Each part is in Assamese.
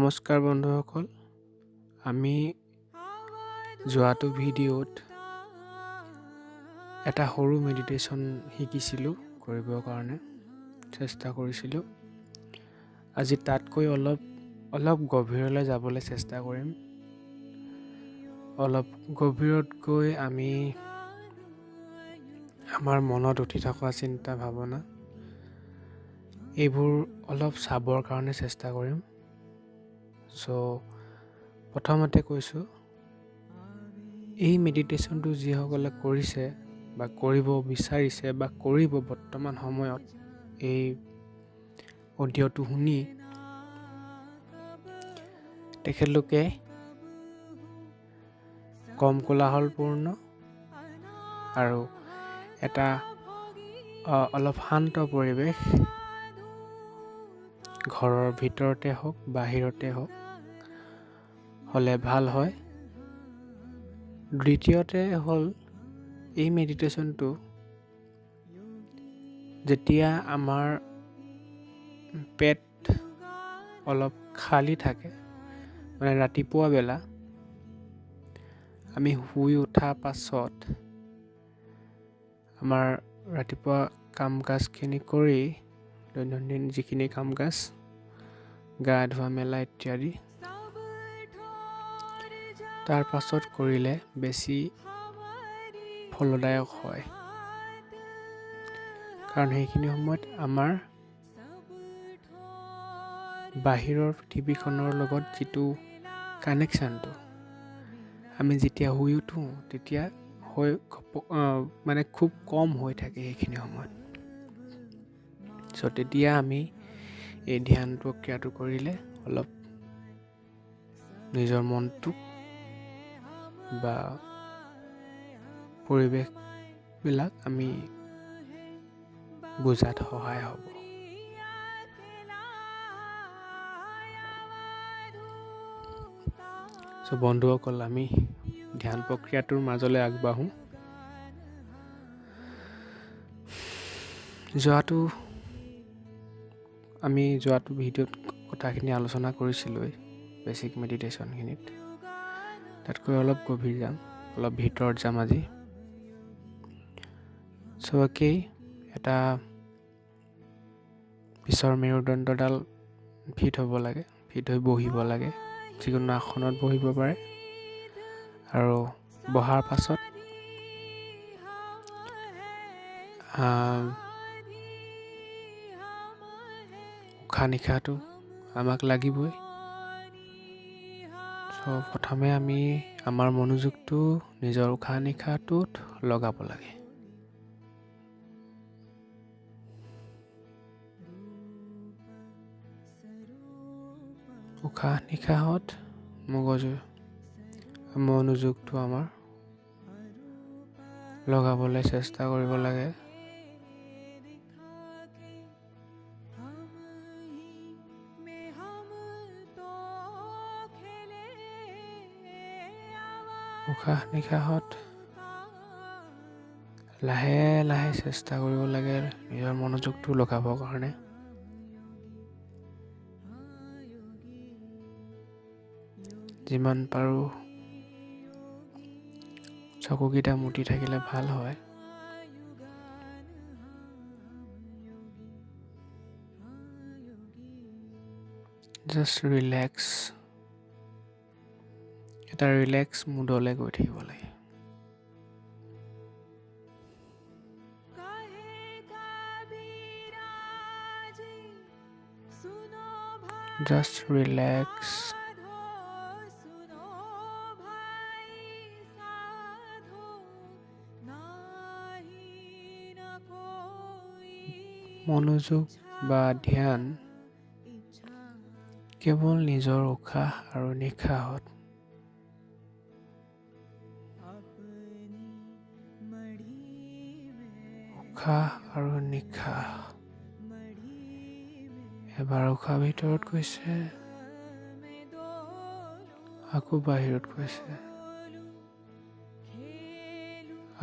নমস্কাৰ বন্ধুসকল, আমি যোৱাটো ভিডিঅ'ত এটা সৰু মেডিটেশ্যন শিকিছিলোঁ কৰিবৰ কাৰণে চেষ্টা কৰিছিলোঁ। আজি তাতকৈ অলপ গভীৰলৈ যাবলৈ চেষ্টা কৰিম। অলপ গভীৰত গৈ আমি আমাৰ মনত উঠি থকা চিন্তা ভাৱনা এইবোৰ অলপ চাবৰ কাৰণে চেষ্টা কৰিম। প্ৰথমতে কৈছোঁ, এই মেডিটেশ্যনটো যিসকলে কৰিছে বা কৰিব বিচাৰিছে বা কৰিব বৰ্তমান সময়ত এই অডিঅ'টো শুনি, তেখেতলোকে কম কোলাহলপূৰ্ণ আৰু এটা অলপ শান্ত পৰিৱেশ, ঘৰৰ ভিতৰতে হওক বাহিৰতে হওক হ'লে ভাল হয়। দ্বিতীয়তে হ'ল, এই মেডিটেশ্যনটো যেতিয়া আমাৰ পেট অলপ খালী থাকে, মানে ৰাতিপুৱা বেলা আমি শুই উঠাৰ পাছত আমাৰ ৰাতিপুৱা কাম কাজখিনি কৰি দৈনন্দিন যিখিনি কাম কাজ, গা ধোৱা মেলা ইত্যাদি, তাৰ পাছত কৰিলে বেছি ফলদায়ক হয়। কাৰণ সেইখিনি সময়ত আমাৰ বাহিৰৰ পৃথিৱীখনৰ লগত যিটো কানেকশ্যনটো আমি যেতিয়া শুই উঠোঁ তেতিয়া খুব কম হৈ থাকে সেইখিনি সময়ত। তেতিয়া আমি এই ধ্যান প্ৰক্ৰিয়াটো কৰিলে অলপ নিজৰ মনটোক বা পৰিৱেশবিলাক আমি বুজাত সহায় হ'ব। বন্ধুসকল, আমি ধ্যান প্ৰক্ৰিয়াটোৰ মাজলৈ আগবাঢ়োঁ। আমি যোৱাটো ভিডিঅ'ত কথাখিনি আলোচনা কৰিছিলোঁ বেছিক মেডিটেশ্যনখিনিত। তাতকৈ অলপ গভীৰ যাম, অলপ ভিতৰত যাম আজি। এটা পিছৰ মেৰুদণ্ডডাল ফিট হ'ব লাগে, ফিট হৈ বহিব লাগে। যিকোনো আসনত বহিব পাৰে আৰু বহাৰ পাছত উশাহ নিশাহটো আমাক লাগিবই। প্ৰথমে আমি আমাৰ মনোযোগটো নিজৰ উশাহ নিশাহটোত লগাব লাগে। উশাহ নিশাহত মনোযোগটো আমাৰ লগাবলৈ চেষ্টা কৰিব লাগে। উশাহ নিশাহত লাহে লাহে চেষ্টা কৰিব লাগে নিজৰ মনোযোগটো লগাবৰ কাৰণে। যিমান পাৰোঁ চকুকেইটা মুদি থাকিলে ভাল হয়। জাষ্ট ৰিলেক্স মুডলৈ গৈ থাকিব লাগে। Just relax. মনোযোগ বা ধ্যান কেৱল নিজৰ উশাহ আৰু নিশাহত। উশাহ আৰু নিশাহ। এবাৰ উশাহ ভিতৰত গৈছে, আকৌ বাহিৰত গৈছে,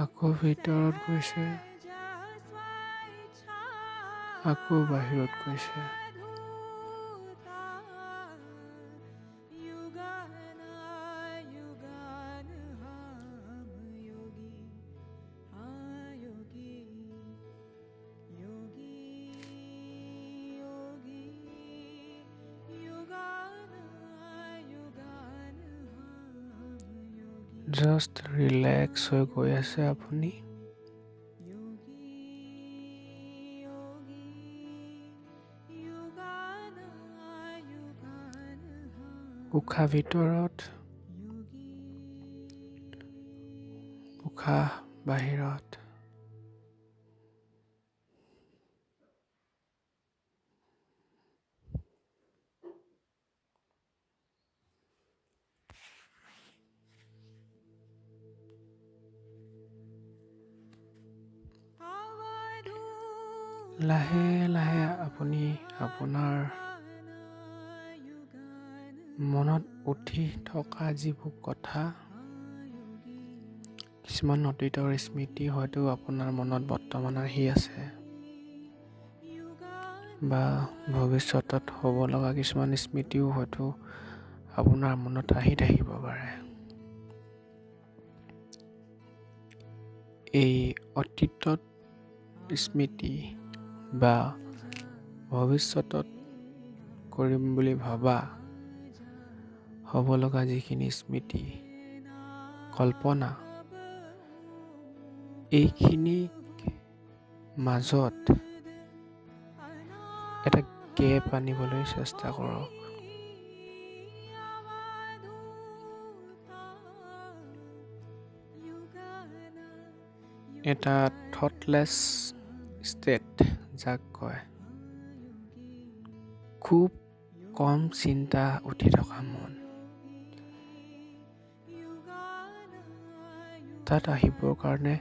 আকৌ ভিতৰত গৈছে, আকৌ বাহিৰত গৈছে। জাষ্ট ৰিলেক্স হৈ গৈ আছে আপুনি। উশাহ ভিতৰত, উশাহ বাহিৰত। লাহে লাহে আপুনি আপোনাৰ মনত উঠি থকা যিবোৰ কথা, কিছুমান অতীতৰ স্মৃতি হয়তো আপোনাৰ মনত বৰ্তমান আহি আছে, বা ভৱিষ্যতত হ'ব লগা কিছুমান স্মৃতিও হয়তো আপোনাৰ মনত আহি থাকিব পাৰে। এই অতীতত স্মৃতি বা ভৱিষ্যতত কৰিম বুলি ভবা হ'ব লগা যিখিনি স্মৃতি, কল্পনা, এইখিনি মাজত এটা গেপ আনিবলৈ চেষ্টা কৰক। এটা থটলেছ ষ্টেট যাক কয়, খুব কম চিন্তা উঠি থকা মন, তাত আহিবৰ কাৰণে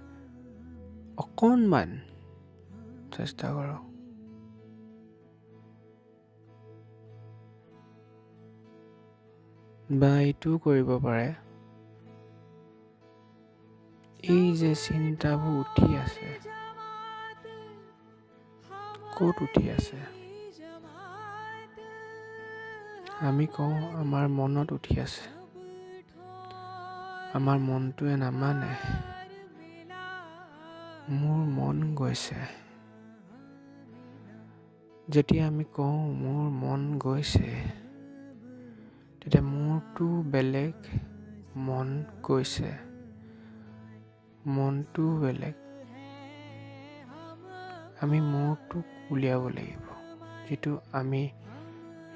অকণমান চেষ্টা কৰক। বা এইটোও কৰিব পাৰে, এই যে চিন্তাবোৰ উঠি আছে, ক'ত উঠি আছে? আমি কওঁ আমাৰ মনত উঠি আছে। আমাৰ মনটোৱে নামানে, মোৰ মন গৈছে। যেতিয়া আমি কওঁ মোৰ মন গৈছে, তেতিয়া মোৰটো বেলেগ, মন গৈছে, মনটো বেলেগ। আমি মোৰটোক উলিয়াব লাগিব, যিটো আমি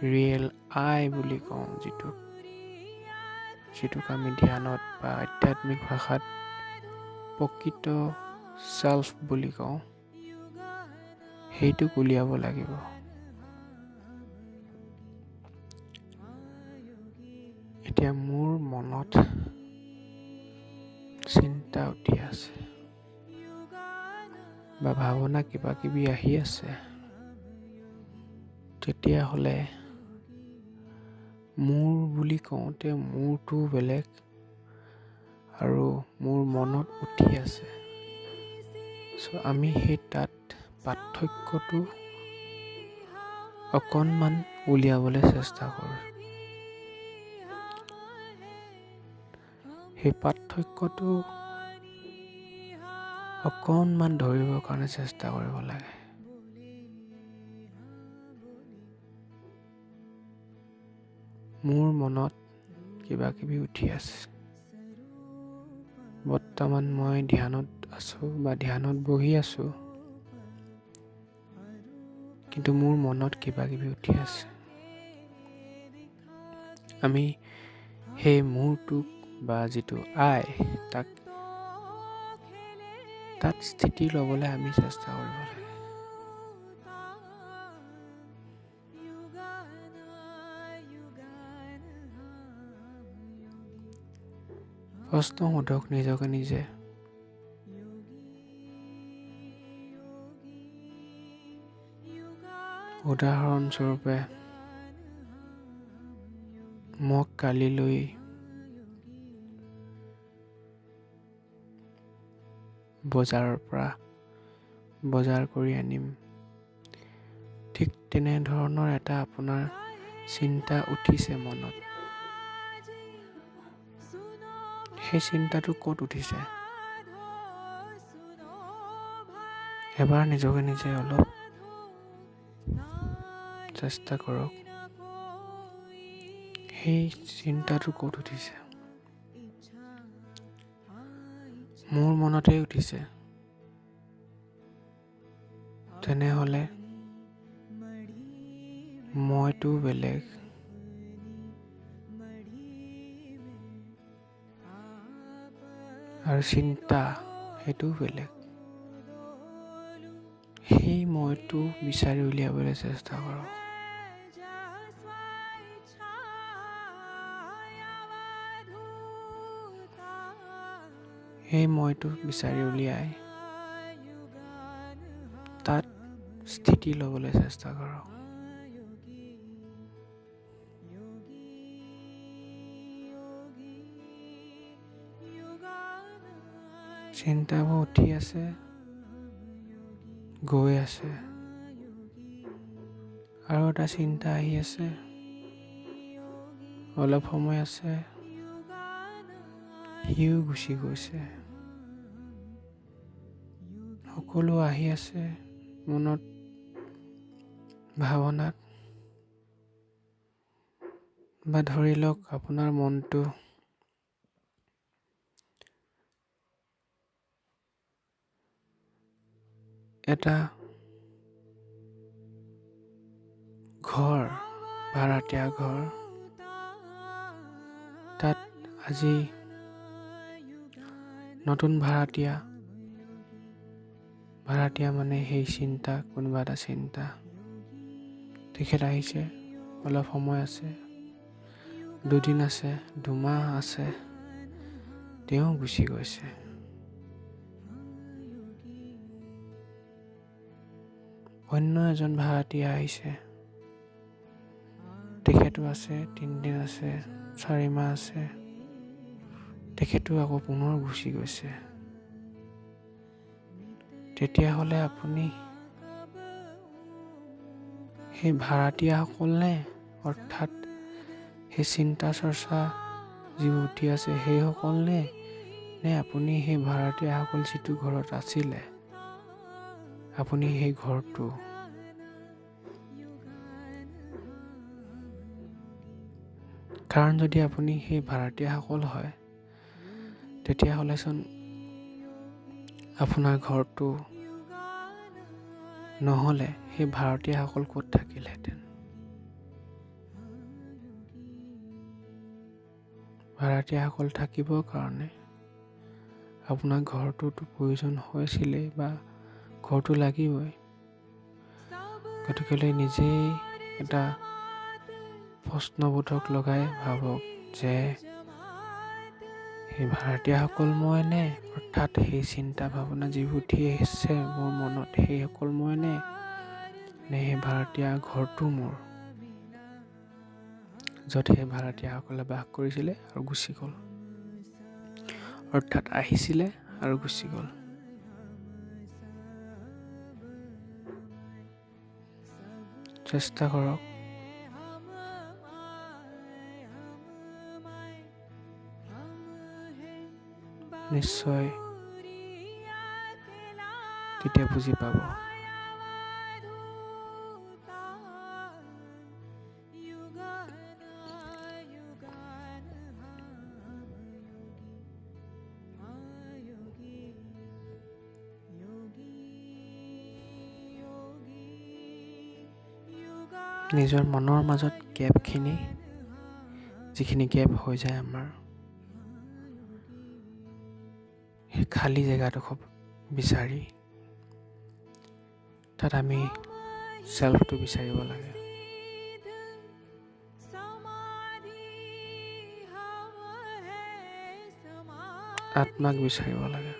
ৰিয়েল আই বুলি কওঁ, যিটোক আমি ধ্যানত বা আধ্যাত্মিক ভাষাত প্ৰকৃত চেল্ফ বুলি কওঁ, সেইটোক উলিয়াব লাগিব। এতিয়া মোৰ মনত চিন্তা উঠি আছে বা ভাৱনা কিবা কিবি আহি আছে, তেতিয়াহ'লে মোৰ বুলি কওঁতে মোৰটো বেলেগ আৰু মোৰ মনত উঠি আছে। আমি সেই তাত পাৰ্থক্যটো অকণমান উলিয়াবলৈ চেষ্টা কৰোঁ। সেই পাৰ্থক্যটো অকণমান ধৰিবৰ কাৰণে চেষ্টা কৰিব লাগে। মোৰ মনত কিবা কিবি উঠি আছে। বৰ্তমান মই ধ্যানত আছোঁ বা ধ্যানত বহি আছোঁ, কিন্তু মোৰ মনত কিবা কিবি উঠি আছে। আমি সেই মোৰটোক বা যিটো আই, তাত স্থিতি ল'বলৈ আমি চেষ্টা কৰিব লাগে। প্ৰশ্ন সোধক নিজকে নিজে, উদাহৰণস্বৰূপে মোক কালিলৈ বজাৰৰ পৰা বজাৰ কৰি আনিম, ঠিক তেনেধৰণৰ এটা আপোনাৰ চিন্তা উঠিছে মনত। সেই চিন্তাটো ক'ত উঠিছে? এবাৰ নিজকে নিজে অলপ চেষ্টা কৰক, সেই চিন্তাটো ক'ত উঠিছে। মোৰ মনতেই উঠিছে, তেনেহ'লে মইতো বেলেগ, আৰু চিন্তা সেইটোও বেলেগ। সেই মইতো বিচাৰি উলিয়াবলৈ চেষ্টা কৰক। সেই মইতো বিচাৰি উলিয়াই তাত স্থিতি ল'বলৈ চেষ্টা কৰক। চিন্তাবোৰ উঠি আছে, গৈ আছে, আৰু এটা চিন্তা আহি আছে, অলপ সময় আছে, সিও গুচি গৈছে। সকলো আহি আছে মনত, ভাৱনাত, বা ধৰি লওক আপোনাৰ মনটো এটা ঘৰ, ভাড়াতীয়া ঘৰ, তাত আজি নতুন ভাড়াতীয়া মানে সেই চিন্তা, কোনোবা এটা চিন্তা। তেখেত আহিছে, অলপ সময় আছে, দুদিন আছে, দুমাহ আছে, তেওঁ গুচি গৈছে। অন্য এজন ভাড়াতীয়া আহিছে, তেখেতো আছে, 3 দিন আছে, 4 মাহ আছে, তেখেতো আকৌ পুনৰ গুচি গৈছে। তেতিয়াহ'লে আপুনি সেই ভাড়াতীয়াসকল নে, অৰ্থাৎ সেই চিন্তা চৰ্চা যিবোৰ উঠি আছে সেইসকল নে আপুনি সেই ভাড়াতীয়াসকল যিটো ঘৰত আছিলে, আপুনি সেই ঘৰটো কাৰণ যদি আপুনি সেই ভাড়াতীয়াসকল হয়, তেতিয়াহ'লেচোন আপোনাৰ ঘৰটো নহ'লে সেই ভাড়াতীয়াসকল ক'ত থাকিলহেঁতেন? ভাড়াতীয়াসকল থাকিবৰ কাৰণে আপোনাৰ ঘৰটোতো প্ৰয়োজন হৈছিলেই, বা ঘৰটো লাগিবই। গতিকে নিজেই এটা প্ৰশ্নবোধক লগাই ভাবক যে সেই ভাড়াতীয়াসকল মই নে, অৰ্থাৎ সেই চিন্তা ভাৱনা যিবোৰ উঠি আহিছে মোৰ মনত, সেইসকল মই নে সেই ভাড়াতীয়া ঘৰটো মোৰ, য'ত সেই ভাড়াতীয়াসকলে বাস কৰিছিলে আৰু গুচি গ'ল, অৰ্থাৎ আহিছিলে আৰু গুচি গ'ল। চেষ্টা কৰক নিশ্চয় তেতিয়া বুজি পাব। নিজৰ মনৰ মাজত যিখিনি গেপ হৈ যায় আমাৰ, সেই খালী জেগাডোখৰ বিচাৰি তাত আমি চেল্ফটো বিচাৰিব লাগে। আত্মাক বিচাৰিব লাগে।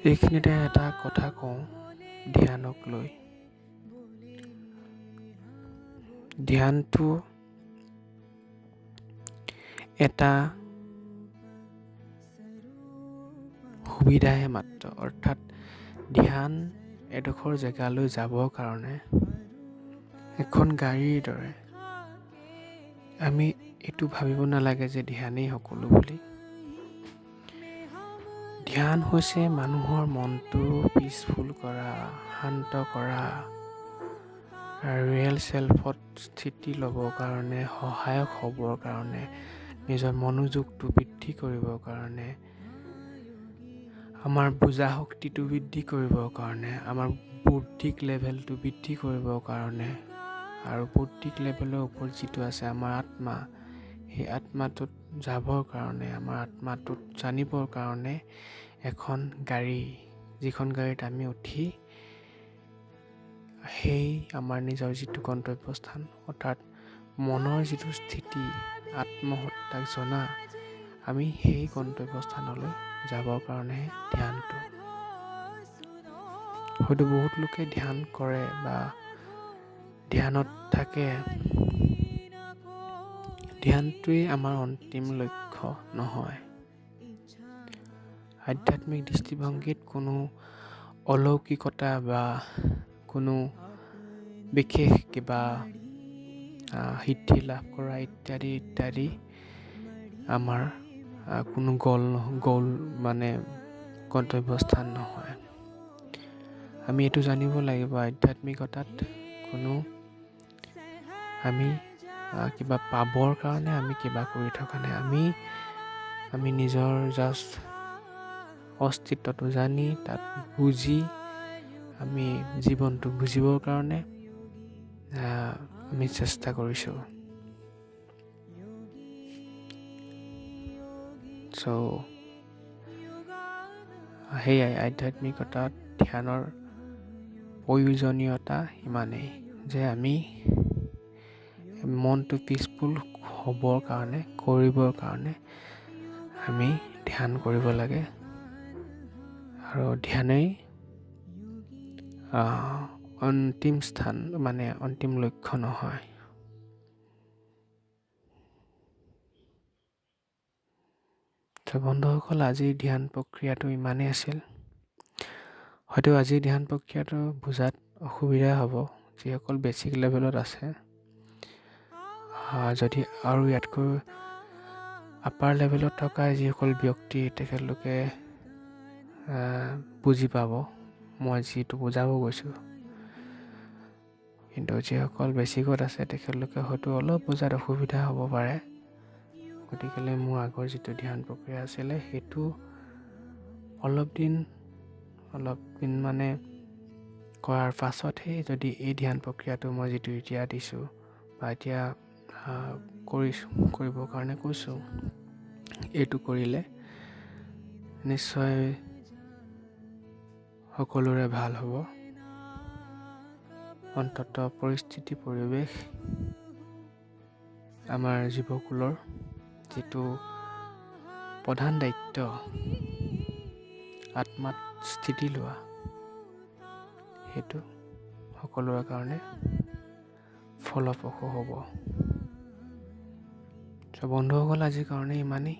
এইখিনিতে এটা কথা কওঁ ধ্যানক লৈ। ধ্যানটো এটা সুবিধাহে মাত্ৰ, অৰ্থাৎ ধ্যান এডোখৰ জেগালৈ যাবৰ কাৰণে এখন গাড়ীৰ দৰে আমি এইটো ভাবিব নালাগে যে ধ্যানেই সকলো বুলি। ধ্যান হৈছে মানুহৰ মনটো পিচফুল কৰা, শান্ত কৰা, ৰিয়েল চেল্ফত স্থিতি ল'বৰ কাৰণে, সহায়ক হ'বৰ কাৰণে নিজৰ মনোযোগটো বৃদ্ধি কৰিবৰ কাৰণে, আমাৰ বুজা শক্তিটো বৃদ্ধি কৰিবৰ কাৰণে, আমাৰ বৌদ্ধিক লেভেলটো বৃদ্ধি কৰিবৰ কাৰণে, আৰু বৌদ্ধিক লেভেলৰ ওপৰত যিটো আছে আমাৰ আত্মা, সেই আত্মাটোত যাবৰ কাৰণে, আমাৰ আত্মাটোত জানিবৰ কাৰণে এখন গাড়ী, যিখন গাড়ীত আমি উঠি সেই আমাৰ নিজৰ যিটো গন্তব্যস্থান, অৰ্থাৎ মনৰ যিটো স্থিতি, আত্মসত্তাক জনা, আমি সেই গন্তব্যস্থানলৈ যাবৰ কাৰণেহে ধ্যানটো। হয়তো বহুত লোকে ধ্যান কৰে বা ধ্যানত থাকে। ধ্যানটোৱেই আমাৰ অন্তিম লক্ষ্য নহয়। আধ্যাত্মিক দৃষ্টিভংগীত কোনো অলৌকিকতা বা কোনো বিশেষ কিবা সিদ্ধি লাভ কৰা ইত্যাদি আমাৰ কোনো গ'ল মানে গন্তব্যস্থান নহয়। আমি এইটো জানিব লাগিব, আধ্যাত্মিকতাত কোনো আমি কিবা পাবৰ কাৰণে আমি কিবা কৰি থকা নাই। আমি নিজৰ জাষ্ট অস্তিত্বটো জানি, তাত বুজি, আমি জীৱনটো বুজিবৰ কাৰণে আমি চেষ্টা কৰিছোঁ। সেয়াই আধ্যাত্মিকতাত ধ্যানৰ প্ৰয়োজনীয়তা ইমানেই যে আমি মনটো পিচফুল হ'বৰ কাৰণে, কৰিবৰ কাৰণে আমি ধ্যান কৰিব লাগে। আৰু ধ্যানেই অন্তিম স্থান, মানে অন্তিম লক্ষ্য নহয়। বন্ধুসকল, আজিৰ ধ্যান প্ৰক্ৰিয়াটো ইমানেই আছিল। হয়তো আজিৰ ধ্যান প্ৰক্ৰিয়াটো বুজাত অসুবিধা হ'ব যিসকল বেছিক লেভেলত আছে। যদি আৰু ইয়াতকৈ আপাৰ লেভেলত থকা যিসকল ব্যক্তি, তেখেতলোকে বুজি পাব মই যিটো বুজাব গৈছোঁ। কিন্তু যিসকল বেছিকত আছে তেখেতলোকে হয়তো অলপ বুজাত অসুবিধা হ'ব পাৰে। গতিকে মোৰ আগৰ যিটো ধ্যান প্ৰক্ৰিয়া আছিলে, সেইটো অলপ দিন মানে কৰাৰ পাছতহে যদি এই ধ্যান প্ৰক্ৰিয়াটো মই যিটো এতিয়া দিছোঁ বা এতিয়া কৰিবৰ কাৰণে কৈছোঁ, এইটো কৰিলে নিশ্চয় সকলোৰে ভাল হ'ব। অন্ততঃ পৰিস্থিতি, পৰিৱেশ, আমাৰ জীৱকুলৰ যিটো প্ৰধান দায়িত্ব, আত্মাত স্থিতি লোৱা, সেইটো সকলোৰে কাৰণে ফলপ্ৰসূ হ'ব। বন্ধুসকল, আজিৰ কাৰণে ইমানেই।